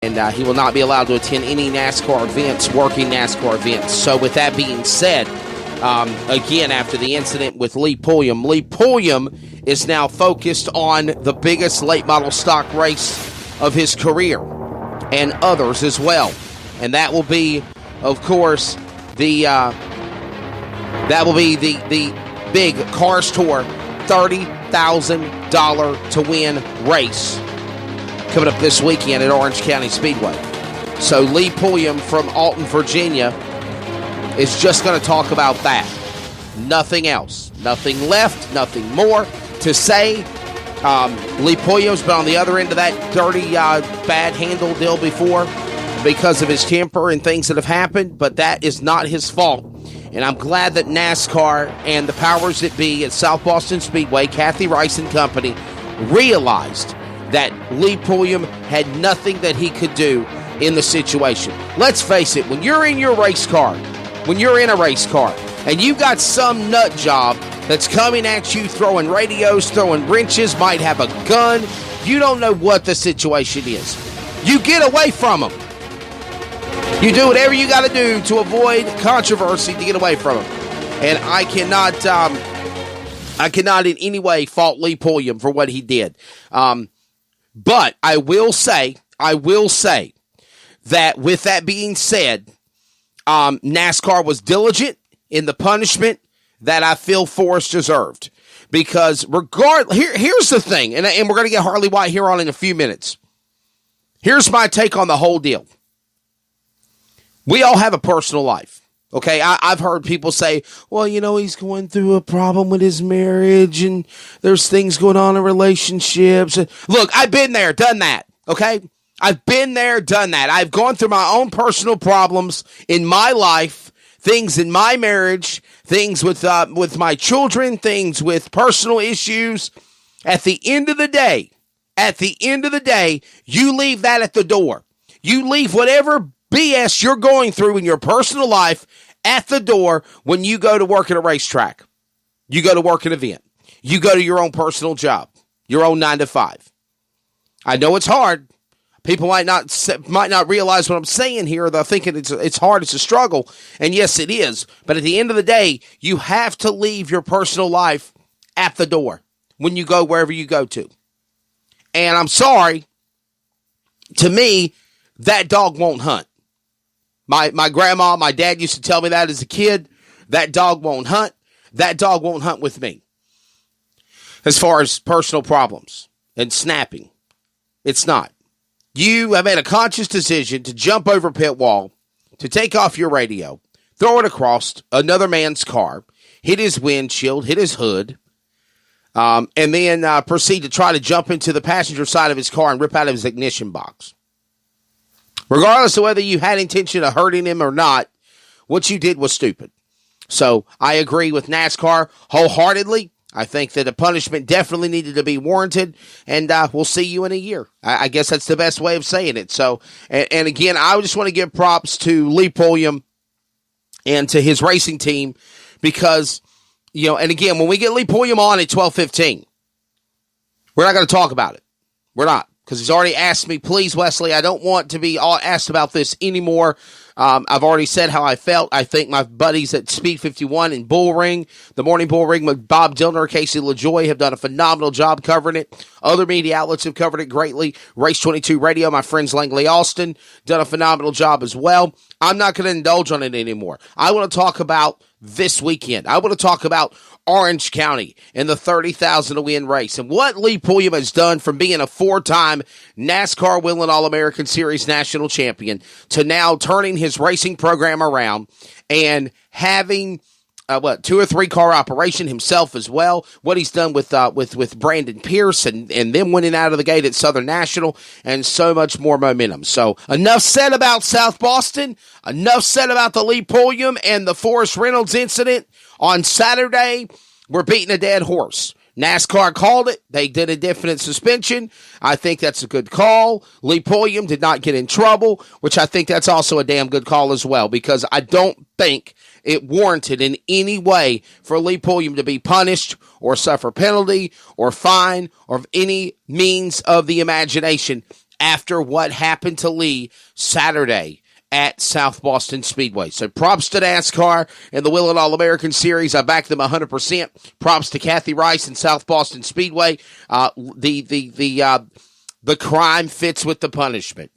and he will not be allowed to attend any NASCAR events, working NASCAR events. So with that being said, again, after the incident with Lee Pulliam is now focused on the biggest late model stock race of his career and others as well. And that will be, of course, the big Cars Tour $30,000 to win race coming up this weekend at Orange County Speedway. So Lee Pulliam from Alton, Virginia is just going to talk about that. Nothing else. Nothing left. Nothing more to say. Lee Pulliam's been on the other end of that dirty, bad handle deal before because of his temper and things that have happened, but that is not his fault. And I'm glad that NASCAR and the powers that be at South Boston Speedway, Kathy Rice and company, realized that Lee Pulliam had nothing that he could do in the situation. Let's face it, when you're in a race car, and you've got some nut job that's coming at you, throwing radios, throwing wrenches, might have a gun, you don't know what the situation is. You get away from them. You do whatever you got to do to avoid controversy to get away from them. And I cannot in any way fault Lee Pulliam for what he did. But I will say that with that being said, NASCAR was diligent in the punishment that I feel Forrest deserved. Because here's the thing, and we're going to get Harley White here on in a few minutes. Here's my take on the whole deal. We all have a personal life, okay? I've heard people say, well, he's going through a problem with his marriage, and there's things going on in relationships. Look, I've been there, done that, okay? I've been there, done that. I've gone through my own personal problems in my life, things in my marriage, things with my children, things with personal issues. At the end of the day, you leave that at the door. You leave whatever BS you're going through in your personal life at the door when you go to work at a racetrack. You go to work at an event. You go to your own personal job, your own 9 to 5. I know it's hard. People might not realize what I'm saying here. They're thinking it's hard, it's a struggle. And yes, it is. But at the end of the day, you have to leave your personal life at the door when you go wherever you go to. And I'm sorry, to me, that dog won't hunt. My grandma, my dad used to tell me that as a kid. That dog won't hunt. That dog won't hunt with me. As far as personal problems and snapping, it's not. You have made a conscious decision to jump over a pit wall, to take off your radio, throw it across another man's car, hit his windshield, hit his hood, and then proceed to try to jump into the passenger side of his car and rip out his ignition box. Regardless of whether you had intention of hurting him or not, what you did was stupid. So I agree with NASCAR wholeheartedly. I think that a punishment definitely needed to be warranted, and we'll see you in a year. I guess that's the best way of saying it. So, and again, I just want to give props to Lee Pulliam and to his racing team because, and again, when we get Lee Pulliam on at 12:15, we're not going to talk about it. We're not. Because he's already asked me, please, Wesley, I don't want to be asked about this anymore. I've already said how I felt. I think my buddies at Speed 51 and Bull Ring, the Morning Bull Ring with Bob Dillner, Casey LaJoy have done a phenomenal job covering it. Other media outlets have covered it greatly. Race 22 Radio, my friends Langley Austin, done a phenomenal job as well. I'm not going to indulge on it anymore. I want to talk about this weekend. I want to talk about Orange County and the 30,000 to win race and what Lee Pulliam has done from being a 4-time NASCAR Whelen All-American Series national champion to now turning his racing program around and having 2 or 3 car operation himself as well. What he's done with Brandon Pierce and them winning out of the gate at Southern National and so much more momentum. So enough said about South Boston. Enough said about the Lee Pulliam and the Forrest Reynolds incident. On Saturday, we're beating a dead horse. NASCAR called it. They did a definite suspension. I think that's a good call. Lee Pulliam did not get in trouble, which I think that's also a damn good call as well, because I don't think it warranted in any way for Lee Pulliam to be punished or suffer penalty or fine or of any means of the imagination after what happened to Lee Saturday at South Boston Speedway. So props to NASCAR and the Will and All-American Series. I back them 100%. Props to Kathy Rice and South Boston Speedway. The crime fits with the punishment.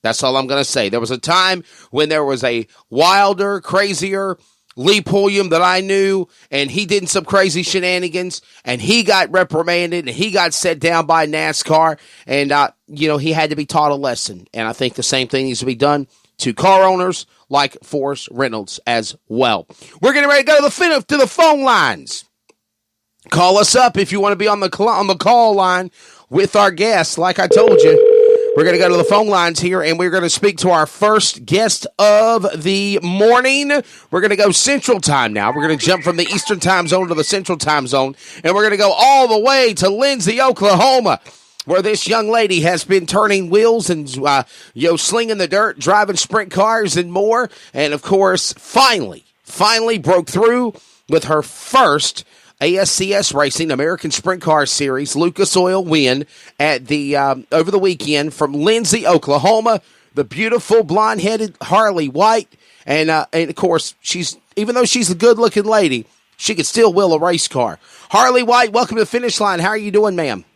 That's all I'm going to say. There was a time when there was a wilder, crazier Lee Pulliam that I knew, and he did some crazy shenanigans, and he got reprimanded, and he got set down by NASCAR, and, he had to be taught a lesson. And I think the same thing needs to be done to car owners like Forrest Reynolds as well. We're getting ready to go to the phone lines. Call us up if you want to be on the call line with our guests. Like I told you, we're going to go to the phone lines here, and we're going to speak to our first guest of the morning. We're going to go Central Time now. We're going to jump from the Eastern Time Zone to the Central Time Zone, and we're going to go all the way to Lindsay, Oklahoma, where this young lady has been turning wheels and, slinging the dirt, driving sprint cars and more, and, of course, finally broke through with her first ASCS Racing American Sprint Car Series Lucas Oil win at the over the weekend from Lindsay, Oklahoma. The beautiful blonde-headed Harli White, and of course even though she's a good-looking lady, she could still wheel a race car. Harli White, welcome to the finish line. How are you doing, ma'am?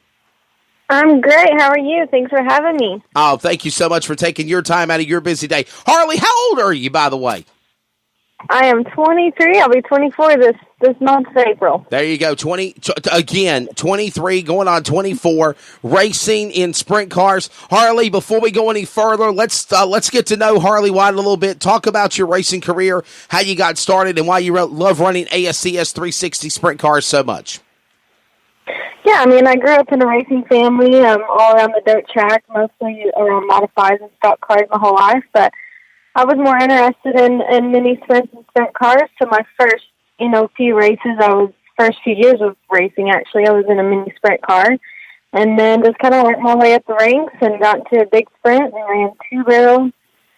I'm great. How are you? Thanks for having me. Oh, thank you so much for taking your time out of your busy day. Harli, how old are you, by the way? I am 23. I'll be 24 this month of April. There you go. 23 going on 24, racing in sprint cars. Harli, before we go any further, let's get to know Harli White a little bit. Talk about your racing career, how you got started, and why you love running ASCS 360 sprint cars so much. Yeah, I grew up in a racing family, all around the dirt track, mostly around modifieds and stock cars my whole life, but I was more interested in mini sprints and sprint cars. So my first, few races, first few years of racing, actually, I was in a mini sprint car. And then just kind of worked my way up the ranks and got into a big sprint and ran 2-barrel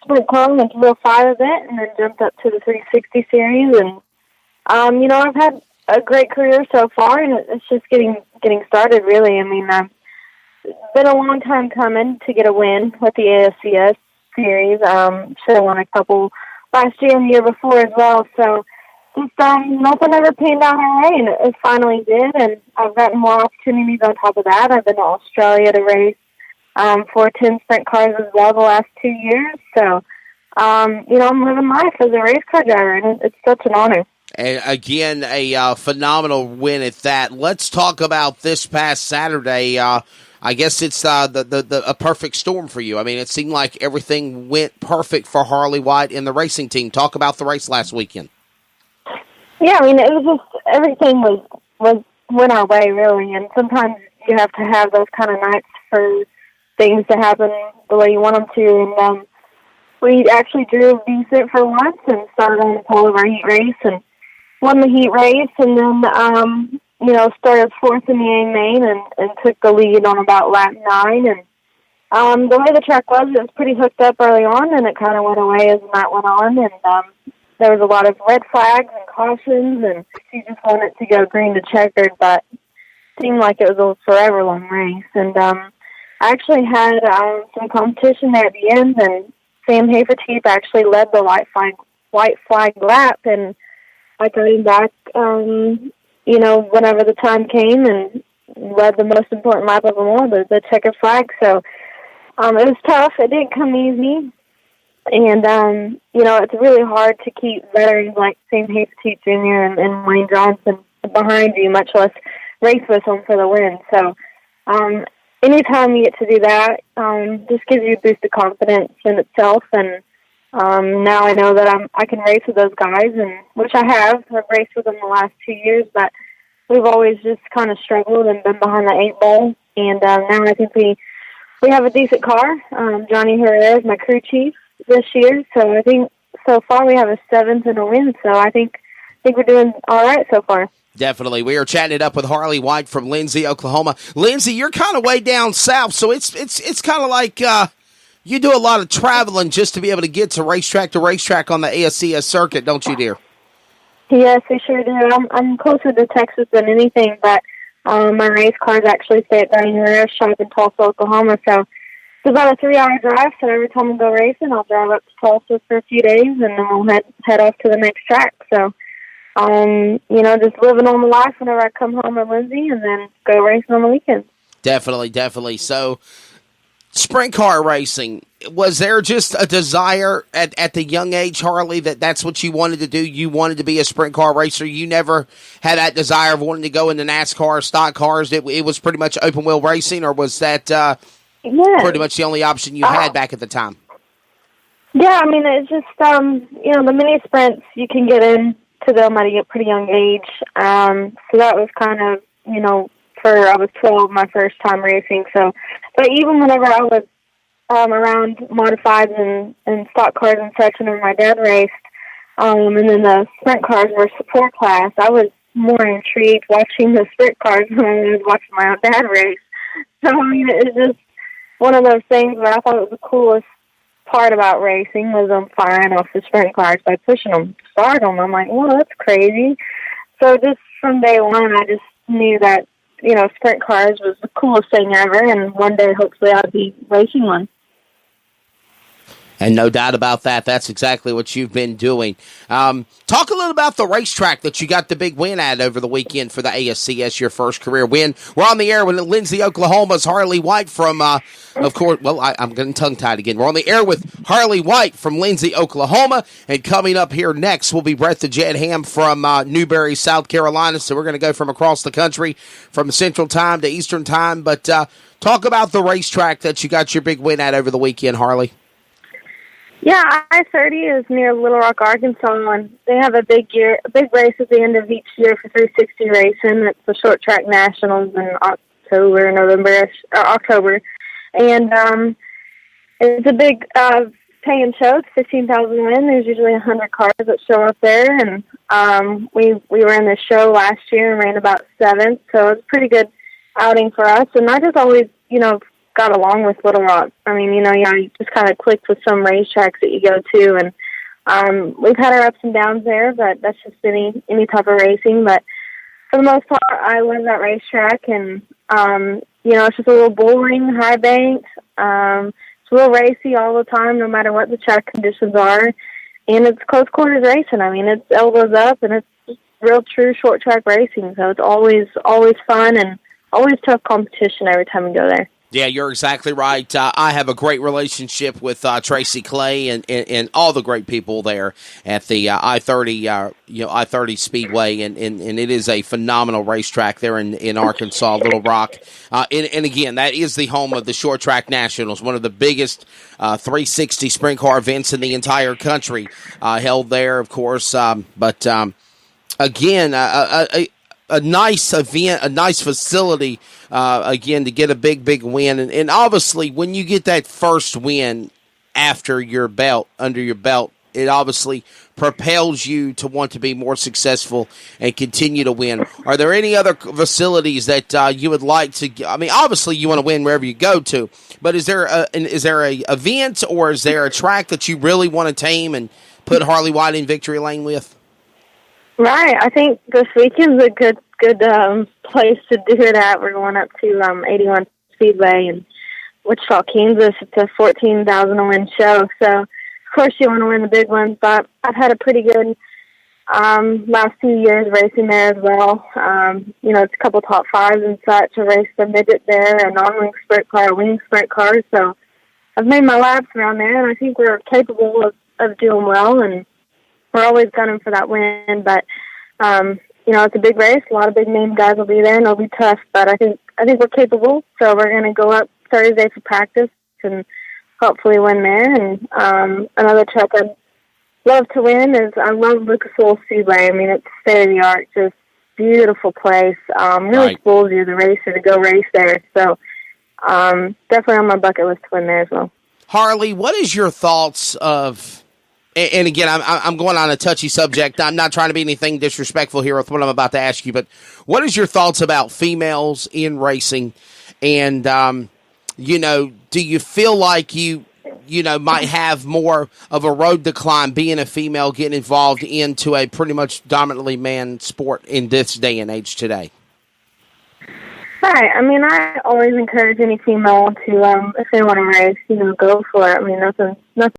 sprint car, went to wheel 5 of it, and then jumped up to the 360 series. And, I've had a great career so far, and it's just getting started, really. It's been a long time coming to get a win with the ASCS series. Should have won a couple last year and the year before as well. So just nothing ever panned out our way, and it finally did. And I've gotten more opportunities on top of that. I've been to Australia to race 410 sprint cars as well the last 2 years. So, I'm living life as a race car driver, and it's such an honor. And again, a phenomenal win at that. Let's talk about this past Saturday. I guess it's a perfect storm for you. It seemed like everything went perfect for Harli White and the racing team. Talk about the race last weekend. Yeah, it was just everything went our way, really. And sometimes you have to have those kind of nights for things to happen the way you want them to. And we actually drew decent for once and started on the pole of our heat race and won the heat race. And then started fourth in the A main and took the lead on about lap 9. And the way the track was, it was pretty hooked up early on, and it kind of went away as the night went on. And there was a lot of red flags and cautions, and she just wanted to go green to checkered, but it seemed like it was a forever long race. And I actually had some competition there at the end, and Sam Haferteep actually led the white flag lap, and I got him back whenever the time came, and led the most important lap of them all, the checkered flag. So it was tough. It didn't come easy. And, it's really hard to keep veterans like Sam Haferteep Jr. and Wayne Johnson behind you, much less race with them for the win. So anytime you get to do that, just gives you a boost of confidence in itself. And now I know that I can race with those guys, and which I have. I've raced with them the last 2 years, but we've always just kind of struggled and been behind the 8 ball. And now I think we have a decent car. Johnny Herrera is my crew chief this year, so I think so far we have a 7th and a win. So I think we're doing all right so far. Definitely. We are chatting it up with Harli White from Lindsay, Oklahoma. Lindsay, you're kind of way down south, so it's kind of like you do a lot of traveling just to be able to get to racetrack on the ASCS circuit, don't you, dear? Yes, we sure do. I'm closer to Texas than anything, but my race cars actually stay at Johnny Herrera's shop in Tulsa, Oklahoma, so about a 3-hour drive, so every time we go racing, I'll drive up to Tulsa for a few days, and then we'll head off to the next track. So, just living on the life whenever I come home in Lindsay, and then go racing on the weekends. Definitely. So, sprint car racing, was there just a desire at the young age, Harley, that's what you wanted to do? You wanted to be a sprint car racer? You never had that desire of wanting to go into NASCAR, stock cars? It was pretty much open wheel racing, or was that pretty much the only option you had back at the time? Yeah, I mean, it's just, the mini sprints, you can get into them at a pretty young age. So that was kind of, I was 12 my first time racing. So, but even whenever I was around modifieds and stock cars and such, whenever my dad raced, and then the sprint cars were support class, I was more intrigued watching the sprint cars than I was watching my own dad race. So, I mean, it's just one of those things where I thought it was the coolest part about racing was them firing off the sprint cars by pushing them to start them. I'm like, well, that's crazy. So just from day one, I just knew that, sprint cars was the coolest thing ever, and one day, hopefully, I'll be racing one. And no doubt about that. That's exactly what you've been doing. Talk a little about the racetrack that you got the big win at over the weekend for the ASCS, your first career win. We're on the air with Lindsay, Oklahoma's Harley White from, of course, I'm getting tongue-tied again. We're on the air with Harley White from Lindsay, Oklahoma. And coming up here next will be Brett the Jet Hamm from Newberry, South Carolina. So we're going to go from across the country, from Central Time to Eastern Time. But talk about the racetrack that you got your big win at over the weekend, Harley. Yeah, I-30 is near Little Rock, Arkansas, and they have a big race at the end of each year for 360 racing. It's the Short Track Nationals in October. And it's a big paying show. It's 15,000 win. There's usually 100 cars that show up there, and we were in the show last year and ran about 7th, so it was a pretty good outing for us. And I just always, got along with Little Rock. I mean, you just kind of clicked with some racetracks that you go to, and we've had our ups and downs there, but that's just any type of racing. But for the most part, I love that racetrack, and it's just a little bull ring, high banked. It's a little racy all the time, no matter what the track conditions are, and it's close quarters racing. I mean, it's elbows up, and it's just real true short track racing. So it's always fun and always tough competition every time we go there. Yeah, you're exactly right. I have a great relationship with Tracy Clay and all the great people there at the I-30 Speedway, and it is a phenomenal racetrack there in Arkansas, Little Rock. And again, that is the home of the Short Track Nationals, one of the biggest 360 sprint car events in the entire country, held there, of course. But again, a nice event, a nice facility, again, to get a big win. And obviously, when you get that first win under your belt, it obviously propels you to want to be more successful and continue to win. Are there any other facilities that you would like to? I mean, obviously, you want to win wherever you go to, but is there a event or is there a track that you really want to tame and put Harley White in victory lane with? Right. I think this weekend's a good place to do it at. We're going up to 81 Speedway in Wichita, Kansas. It's a 14,000 win show. So, of course, you want to win the big ones. But I've had a pretty good last few years racing there as well. It's a couple top fives and such. I raced a midget there, a non-wing sprint car, a wing sprint car. So I've made my laps around there, and I think we're capable of doing well. And we're always gunning for that win, but it's a big race. A lot of big name guys will be there, and it'll be tough. But I think we're capable. So we're going to go up Thursday for practice and hopefully win there. And another track I'd love to win is I love Lucas Oil Speedway. I mean, it's state of the art, just beautiful place. Really schools you, the racer, to go race there. So definitely on my bucket list to win there as well. Harley, what is your thoughts of? And again, I'm going on a touchy subject. I'm not trying to be anything disrespectful here with what I'm about to ask you, but what is your thoughts about females in racing? And, do you feel like you might have more of a road to climb being a female getting involved into a pretty much dominantly man sport in this day and age today? Right. I mean, I always encourage any female to, if they want to race, go for it. I mean, nothing